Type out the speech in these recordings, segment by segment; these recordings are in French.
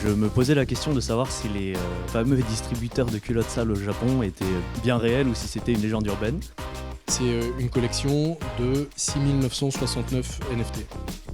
Je me posais la question de savoir si les fameux distributeurs de culottes sales au Japon étaient bien réels ou si c'était une légende urbaine. C'est une collection de 6969 NFT.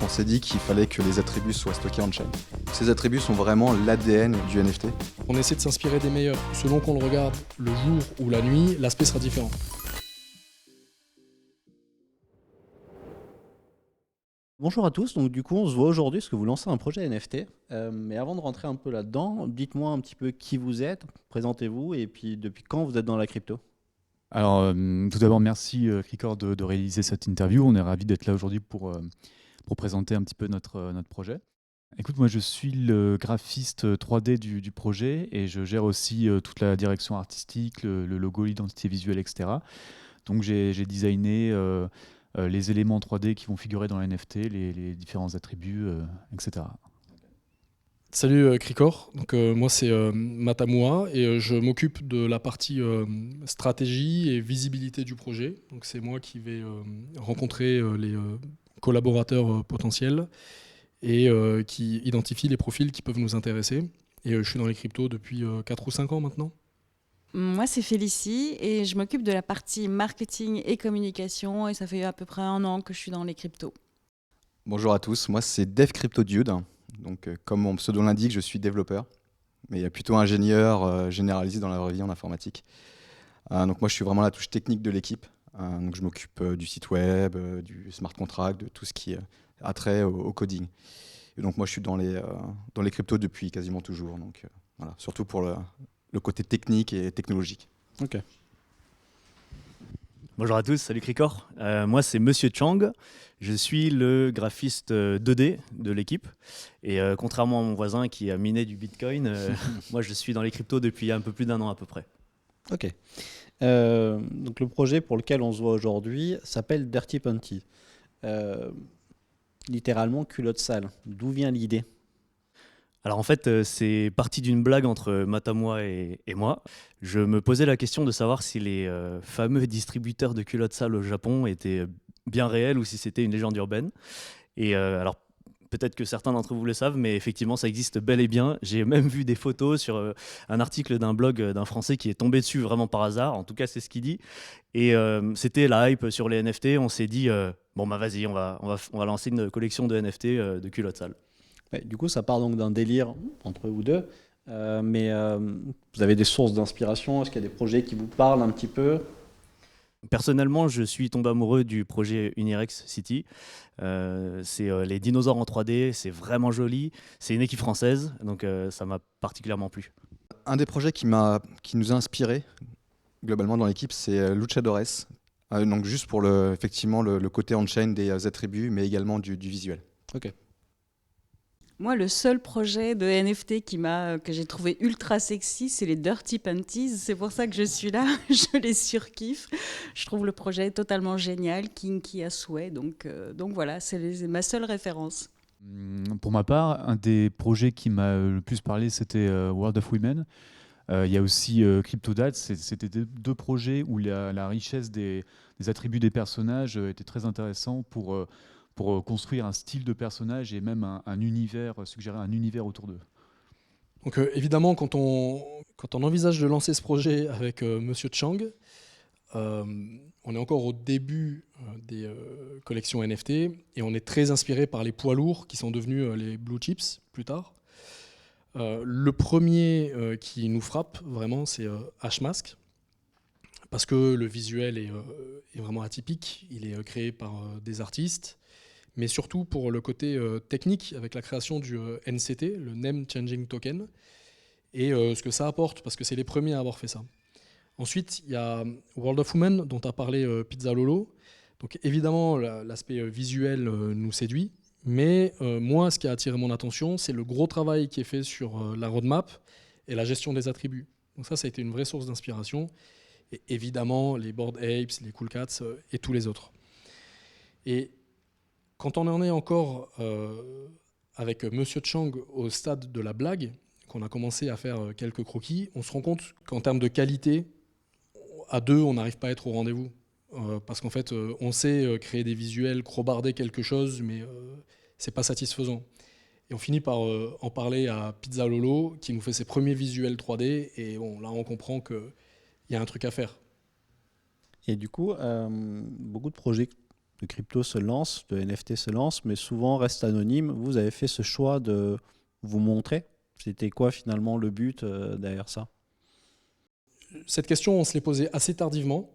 On s'est dit qu'il fallait que les attributs soient stockés on-chain. Ces attributs sont vraiment l'ADN du NFT. On essaie de s'inspirer des meilleurs. Selon qu'on le regarde le jour ou la nuit, l'aspect sera différent. Bonjour à tous, donc du coup on se voit aujourd'hui parce que vous lancez un projet NFT. Mais avant de rentrer un peu là-dedans, dites-moi un petit peu qui vous êtes, présentez-vous et puis depuis quand vous êtes dans la crypto. Alors, tout d'abord, merci Cricor de réaliser cette interview. On est ravis d'être là aujourd'hui pour présenter un petit peu notre projet. Écoute, moi je suis le graphiste 3D du projet et je gère aussi toute la direction artistique, le logo, l'identité visuelle, etc. Donc j'ai designé les éléments 3D qui vont figurer dans la NFT, les différents attributs, etc. Salut Cricor, donc moi c'est Matamua et je m'occupe de la partie stratégie et visibilité du projet. Donc c'est moi qui vais rencontrer les collaborateurs potentiels et qui identifie les profils qui peuvent nous intéresser. Et je suis dans les cryptos depuis 4 ou 5 ans maintenant. Moi, c'est Félicie et je m'occupe de la partie marketing et communication et ça fait à peu près 1 an que je suis dans les cryptos. Bonjour à tous, moi c'est Dev CryptoDude. Donc, comme mon pseudo l'indique, je suis développeur, mais plutôt ingénieur généralisé dans la vraie vie en informatique. Donc moi je suis vraiment la touche technique de l'équipe. Donc je m'occupe du site web, du smart contract, de tout ce qui a trait au coding. Et donc moi je suis dans les cryptos depuis quasiment toujours. Donc voilà, surtout pour le côté technique et technologique. Ok. Bonjour à tous, salut Cricor. Moi c'est Monsieur Chang, je suis le graphiste 2D de l'équipe. Et contrairement à mon voisin qui a miné du Bitcoin, moi je suis dans les cryptos depuis un peu plus d'1 an à peu près. Ok. Donc le projet pour lequel on se voit aujourd'hui s'appelle Dirty Panties. Littéralement culotte sale. D'où vient l'idée ? Alors en fait, c'est parti d'une blague entre Matamua et moi. Je me posais la question de savoir si les fameux distributeurs de culottes sales au Japon étaient bien réels ou si c'était une légende urbaine. Et alors peut-être que certains d'entre vous le savent, mais effectivement ça existe bel et bien. J'ai même vu des photos sur un article d'un blog d'un Français qui est tombé dessus vraiment par hasard. En tout cas, c'est ce qu'il dit. Et c'était la hype sur les NFT. On s'est dit, bon bah vas-y, on va lancer une collection de NFT de culottes sales. Ouais, du coup ça part donc d'un délire entre vous deux. Mais vous avez des sources d'inspiration ? Est-ce qu'il y a des projets qui vous parlent un petit peu ? Personnellement, je suis tombé amoureux du projet Unirex City. C'est les dinosaures en 3D, c'est vraiment joli. C'est une équipe française, donc ça m'a particulièrement plu. Un des projets qui nous a inspiré globalement dans l'équipe, c'est Luchadores. Donc juste pour effectivement le côté on-chain des attributs, mais également du visuel. Ok. Moi, le seul projet de NFT que j'ai trouvé ultra sexy, c'est les Dirty Panties. C'est pour ça que je suis là, je les surkiffe. Je trouve le projet totalement génial, kinky à souhait. Donc voilà, c'est ma seule référence. Pour ma part, un des projets qui m'a le plus parlé, c'était World of Women. Il y a aussi CryptoDats. C'était deux projets où la richesse des attributs des personnages était très intéressant pour construire un style de personnage et même un univers, suggérer un univers autour d'eux. Donc évidemment, quand on envisage de lancer ce projet avec Monsieur Chang, on est encore au début des collections NFT et on est très inspiré par les poids lourds qui sont devenus les blue chips plus tard. Le premier qui nous frappe vraiment, c'est Hashmask, parce que le visuel est vraiment atypique. Il est créé par des artistes, mais surtout pour le côté technique avec la création du NCT, le Name Changing Token, et ce que ça apporte, parce que c'est les premiers à avoir fait ça. Ensuite, il y a World of Women, dont a parlé Pizza Lolo. Donc évidemment, l'aspect visuel nous séduit, mais moi, ce qui a attiré mon attention, c'est le gros travail qui est fait sur la roadmap et la gestion des attributs. Donc ça a été une vraie source d'inspiration. Et évidemment, les Bored Apes, les Cool Cats et tous les autres. Et quand on en est encore avec Monsieur Chang au stade de la blague, qu'on a commencé à faire quelques croquis, on se rend compte qu'en termes de qualité, à deux, on n'arrive pas à être au rendez-vous. Parce qu'en fait, on sait créer des visuels, crobarder quelque chose, mais c'est pas satisfaisant. Et on finit par en parler à Pizza Lolo, qui nous fait ses premiers visuels 3D. Et bon, là, on comprend qu'il y a un truc à faire. Et du coup, beaucoup de projets de crypto se lancent, de NFT se lancent, mais souvent restent anonymes. Vous avez fait ce choix de vous montrer. C'était quoi finalement le but derrière ça? Cette question, on se l'est posée assez tardivement.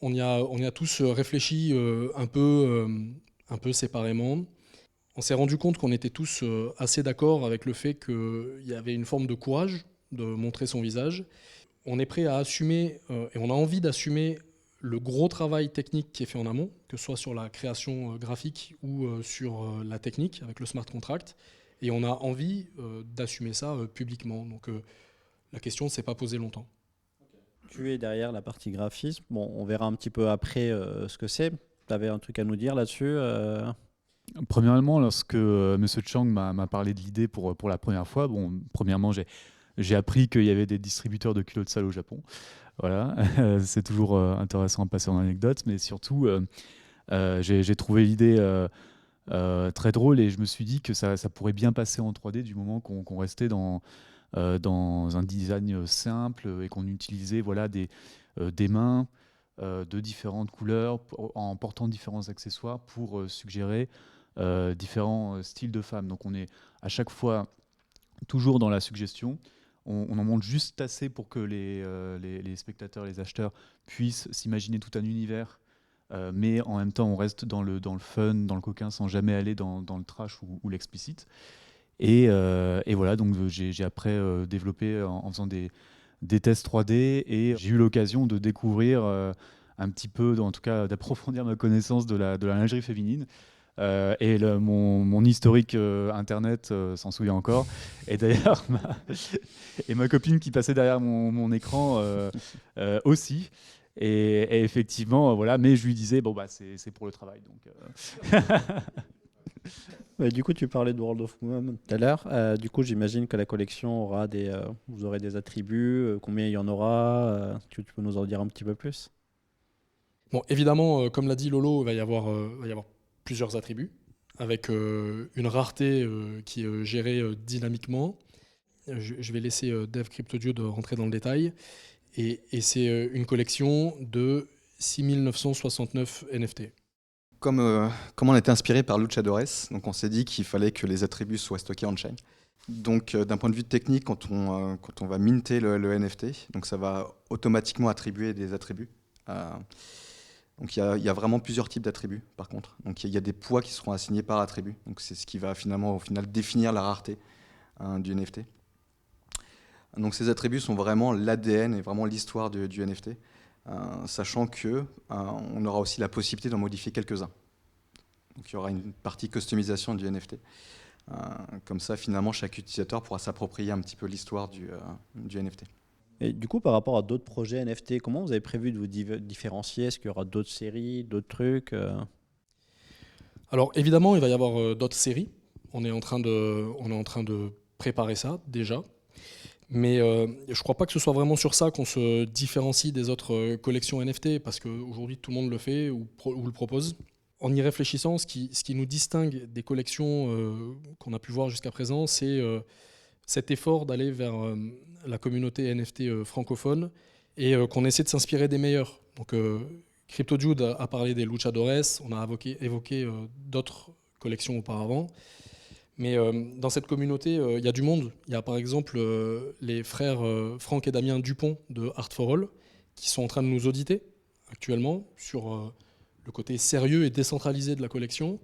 On y a tous réfléchi un peu séparément. On s'est rendu compte qu'on était tous assez d'accord avec le fait qu'il y avait une forme de courage de montrer son visage. On est prêt à assumer, et on a envie d'assumer le gros travail technique qui est fait en amont, que ce soit sur la création graphique ou sur la technique avec le smart contract. Et on a envie d'assumer ça publiquement. Donc la question ne s'est pas posée longtemps. Tu es derrière la partie graphisme. Bon, on verra un petit peu après ce que c'est. Tu avais un truc à nous dire là-dessus Premièrement, lorsque Monsieur Chang m'a parlé de l'idée pour la première fois, bon, premièrement, j'ai appris qu'il y avait des distributeurs de culottes sales au Japon. Voilà, c'est toujours intéressant à passer en anecdote, mais surtout, j'ai trouvé l'idée très drôle et je me suis dit que ça pourrait bien passer en 3D du moment qu'on restait dans un design simple et qu'on utilisait voilà, des mains de différentes couleurs en portant différents accessoires pour suggérer différents styles de femmes. Donc on est à chaque fois toujours dans la suggestion. On en montre juste assez pour que les spectateurs, les acheteurs puissent s'imaginer tout un univers, mais en même temps on reste dans le fun, dans le coquin, sans jamais aller dans le trash ou l'explicite. Et voilà, donc j'ai après développé en faisant des tests 3D et j'ai eu l'occasion de découvrir un petit peu, en tout cas d'approfondir ma connaissance de la lingerie féminine. Et mon historique internet s'en souvient encore. Et d'ailleurs, ma copine qui passait derrière mon écran aussi. Et effectivement, voilà, mais je lui disais, bon, bah, c'est pour le travail. Donc, du coup, tu parlais de World of Women tout à l'heure. Du coup, j'imagine que la collection aura vous aurez des attributs. Combien il y en aura tu peux nous en dire un petit peu plus? Bon, évidemment, comme l'a dit Lolo, il va y avoir plusieurs attributs, avec une rareté qui est gérée dynamiquement. Je vais laisser Dev CryptoDude rentrer dans le détail. Et c'est une collection de 6969 NFT. Comme on a été inspiré par Luchadores, donc on s'est dit qu'il fallait que les attributs soient stockés on-chain. Donc d'un point de vue technique, quand on va minter le NFT, donc ça va automatiquement attribuer des attributs. Donc il y a vraiment plusieurs types d'attributs par contre. Donc il y a des poids qui seront assignés par attribut. Donc c'est ce qui va finalement au final définir la rareté du NFT. Donc ces attributs sont vraiment l'ADN et vraiment l'histoire du NFT, sachant que on aura aussi la possibilité d'en modifier quelques-uns. Donc il y aura une partie customisation du NFT. Comme ça finalement chaque utilisateur pourra s'approprier un petit peu l'histoire du NFT. Et du coup, par rapport à d'autres projets NFT, comment vous avez prévu de vous différencier? Est-ce qu'il y aura d'autres séries, d'autres trucs Alors évidemment, il va y avoir d'autres séries. On est en train de préparer ça déjà. Mais je ne crois pas que ce soit vraiment sur ça qu'on se différencie des autres collections NFT, parce qu'aujourd'hui tout le monde le fait ou le propose. En y réfléchissant, ce qui nous distingue des collections qu'on a pu voir jusqu'à présent, c'est cet effort d'aller vers la communauté NFT francophone et qu'on essaie de s'inspirer des meilleurs. Donc CryptoDude a parlé des Luchadores, on a évoqué d'autres collections auparavant. Mais dans cette communauté, il y a du monde. Il y a par exemple les frères Franck et Damien Dupont de Art for All qui sont en train de nous auditer actuellement sur le côté sérieux et décentralisé de la collection.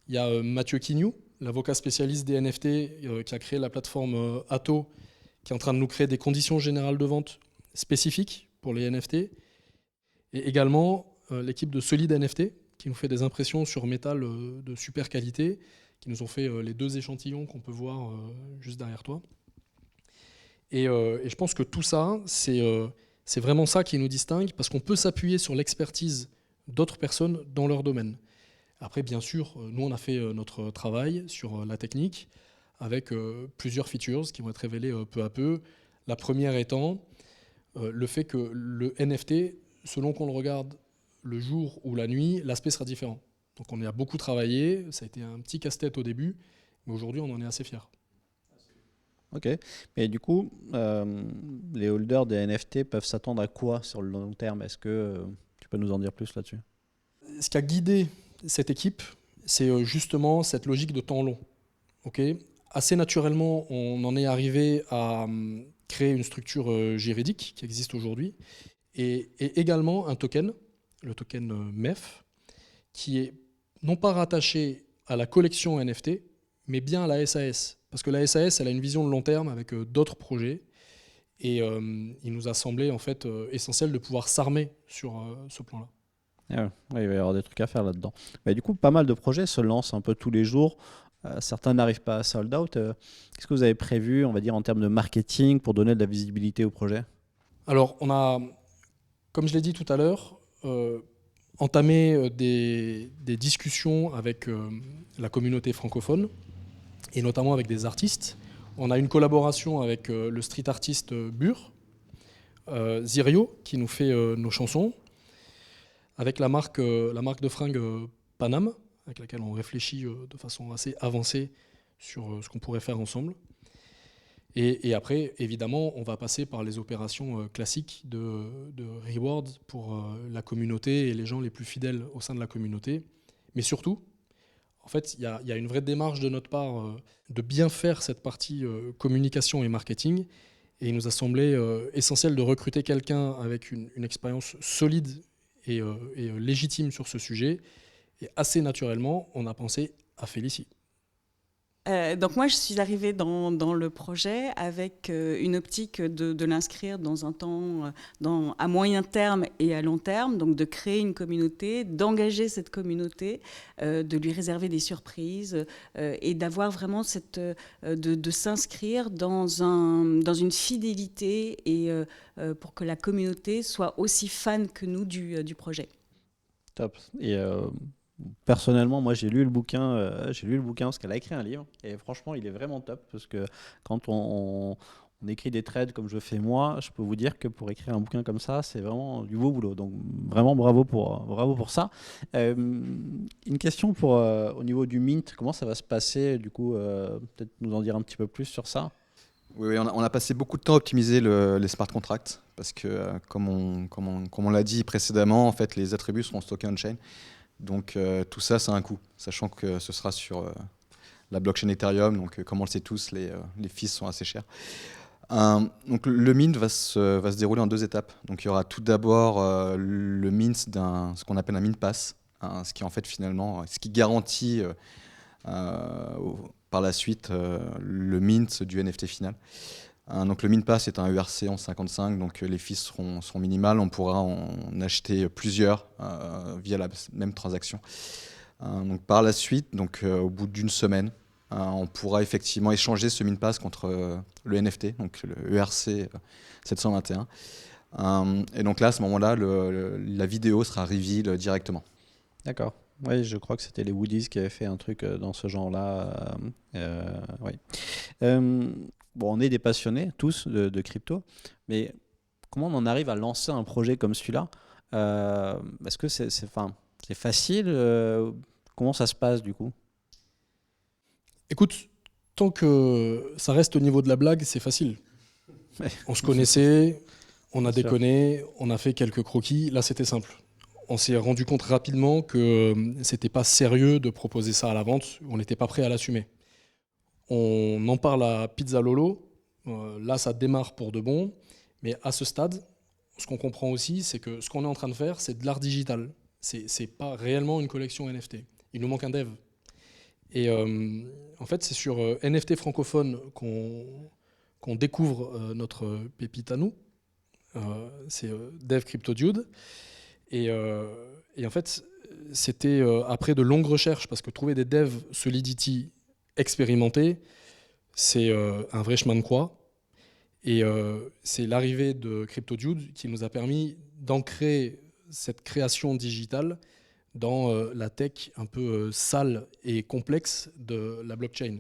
Il y a Mathieu Quignou, l'avocat spécialiste des NFT qui a créé la plateforme Atto, qui est en train de nous créer des conditions générales de vente spécifiques pour les NFT. Et également l'équipe de Solid NFT qui nous fait des impressions sur métal de super qualité, qui nous ont fait les 2 échantillons qu'on peut voir juste derrière toi. Et je pense que tout ça, c'est vraiment ça qui nous distingue, parce qu'on peut s'appuyer sur l'expertise d'autres personnes dans leur domaine. Après, bien sûr, nous, on a fait notre travail sur la technique, avec plusieurs features qui vont être révélées peu à peu. La première étant le fait que le NFT, selon qu'on le regarde le jour ou la nuit, l'aspect sera différent. Donc on y a beaucoup travaillé, ça a été un petit casse-tête au début, Mais aujourd'hui, on en est assez fiers. Ok. Mais du coup, les holders des NFT peuvent s'attendre à quoi sur le long terme? Est-ce que tu peux nous en dire plus là-dessus? Ce qui a guidé cette équipe, c'est justement cette logique de temps long. Ok. Assez naturellement, on en est arrivé à créer une structure juridique qui existe aujourd'hui et également un token, le token MEF, qui est non pas rattaché à la collection NFT, mais bien à la SAS. Parce que la SAS, elle a une vision de long terme avec d'autres projets. Et il nous a semblé en fait essentiel de pouvoir s'armer sur ce plan-là. Ah ouais, il va y avoir des trucs à faire là-dedans. Mais du coup, pas mal de projets se lancent un peu tous les jours. Certains n'arrivent pas à sold out. Qu'est-ce que vous avez prévu, on va dire, en termes de marketing pour donner de la visibilité au projet? Alors, on a, comme je l'ai dit tout à l'heure, entamé des discussions avec la communauté francophone et notamment avec des artistes. On a une collaboration avec le street artiste Bur, Zirio, qui nous fait nos chansons, avec la marque de fringues Panam, avec laquelle on réfléchit de façon assez avancée sur ce qu'on pourrait faire ensemble. Et après, évidemment, on va passer par les opérations classiques de reward pour la communauté et les gens les plus fidèles au sein de la communauté. Mais surtout, en fait, il y a une vraie démarche de notre part de bien faire cette partie communication et marketing. Et il nous a semblé essentiel de recruter quelqu'un avec une expérience solide et légitime sur ce sujet. Et assez naturellement, on a pensé à Félicie. Donc moi, je suis arrivée dans le projet avec une optique de l'inscrire dans un temps, à moyen terme et à long terme, donc de créer une communauté, d'engager cette communauté, de lui réserver des surprises et d'avoir vraiment de s'inscrire dans une fidélité et pour que la communauté soit aussi fan que nous du projet. Top. Et personnellement, moi j'ai lu le bouquin, parce qu'elle a écrit un livre et franchement, il est vraiment top parce que quand on écrit des trades comme je fais moi, je peux vous dire que pour écrire un bouquin comme ça, c'est vraiment du beau boulot. Donc vraiment bravo pour ça. Une question pour au niveau du mint, comment ça va se passer du coup, peut-être nous en dire un petit peu plus sur ça. Oui, on a passé beaucoup de temps à optimiser les smart contracts parce que, comme on l'a dit précédemment, en fait, les attributs seront stockés on-chain. Donc tout ça, c'est un coût, sachant que ce sera sur la blockchain Ethereum. Donc comme on le sait tous, les fees sont assez chers. Donc le mint va se dérouler en 2 étapes. Donc il y aura tout d'abord le mint ce qu'on appelle un mint pass, ce qui en fait finalement, ce qui garantit par la suite le mint du NFT final. Donc le mint pass est un ERC 1155, donc les fees seront minimales. On pourra en acheter plusieurs via la même transaction. Donc par la suite, donc au bout d'une semaine, on pourra effectivement échanger ce mint pass contre le NFT, donc le ERC 721. Et donc là, à ce moment-là, la vidéo sera reveal directement. D'accord. Oui, je crois que c'était les Woodies qui avaient fait un truc dans ce genre-là. Oui. Bon, on est des passionnés tous de crypto, mais comment on en arrive à lancer un projet comme celui-là? Est-ce que c'est facile? Comment ça se passe du coup? Écoute, tant que ça reste au niveau de la blague, c'est facile. Ouais. On se connaissait, on a Bien sûr. déconné, on a fait quelques croquis. Là, c'était simple. On s'est rendu compte rapidement que c'était pas sérieux de proposer ça à la vente. On n'était pas prêt à l'assumer. On en parle à Pizza Lolo. Là, ça démarre pour de bon. Mais à ce stade, ce qu'on comprend aussi, c'est que ce qu'on est en train de faire, c'est de l'art digital. C'est pas réellement une collection NFT. Il nous manque un dev. Et en fait, c'est sur NFT francophone qu'on découvre notre pépite à nous. C'est Dev Crypto Dude. Et en fait, c'était après de longues recherches, parce que trouver des devs Solidity expérimentés, c'est un vrai chemin de croix. Et c'est l'arrivée de CryptoDude qui nous a permis d'ancrer cette création digitale dans la tech un peu sale et complexe de la blockchain.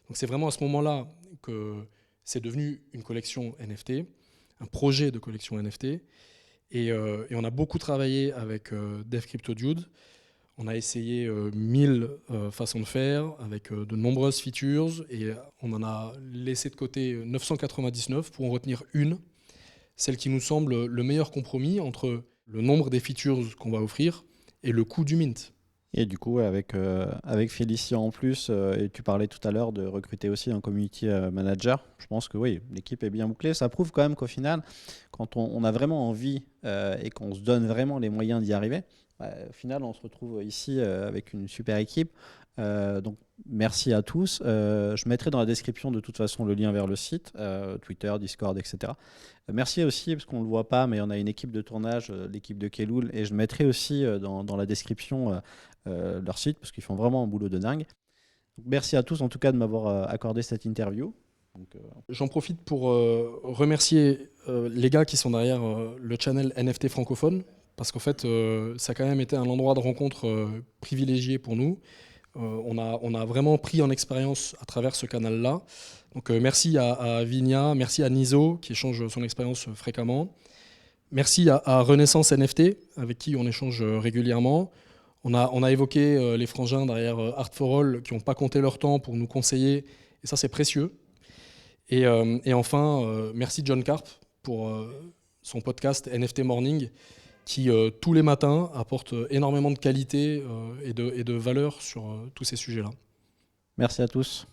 Donc c'est vraiment à ce moment-là que c'est devenu une collection NFT, un projet de collection NFT. Et on a beaucoup travaillé avec Dev CryptoDude. On a essayé 1000 façons de faire avec de nombreuses features et on en a laissé de côté 999 pour en retenir une, celle qui nous semble le meilleur compromis entre le nombre des features qu'on va offrir et le coût du mint. Et du coup, avec Félicia en plus, et tu parlais tout à l'heure de recruter aussi un community manager, je pense que oui, l'équipe est bien bouclée. Ça prouve quand même qu'au final, quand on a vraiment envie et qu'on se donne vraiment les moyens d'y arriver, au final, on se retrouve ici avec une super équipe. Donc, merci à tous. Je mettrai dans la description de toute façon le lien vers le site, Twitter, Discord, etc. Merci aussi, parce qu'on ne le voit pas, mais on a une équipe de tournage, l'équipe de Keloul, et je mettrai aussi dans la description leur site, parce qu'ils font vraiment un boulot de dingue. Donc, merci à tous en tout cas de m'avoir accordé cette interview. J'en profite pour remercier les gars qui sont derrière le channel NFT francophone, parce qu'en fait, ça a quand même été un endroit de rencontre privilégié pour nous. On a vraiment pris en expérience à travers ce canal-là. Donc merci à Vigna, merci à Niso qui échange son expérience fréquemment. Merci à Renaissance NFT avec qui on échange régulièrement. On a évoqué les frangins derrière Art for All qui n'ont pas compté leur temps pour nous conseiller, et ça c'est précieux. Et enfin, merci John Carp pour son podcast NFT Morning qui tous les matins apporte énormément de qualité et de valeur sur tous ces sujets-là. Merci à tous.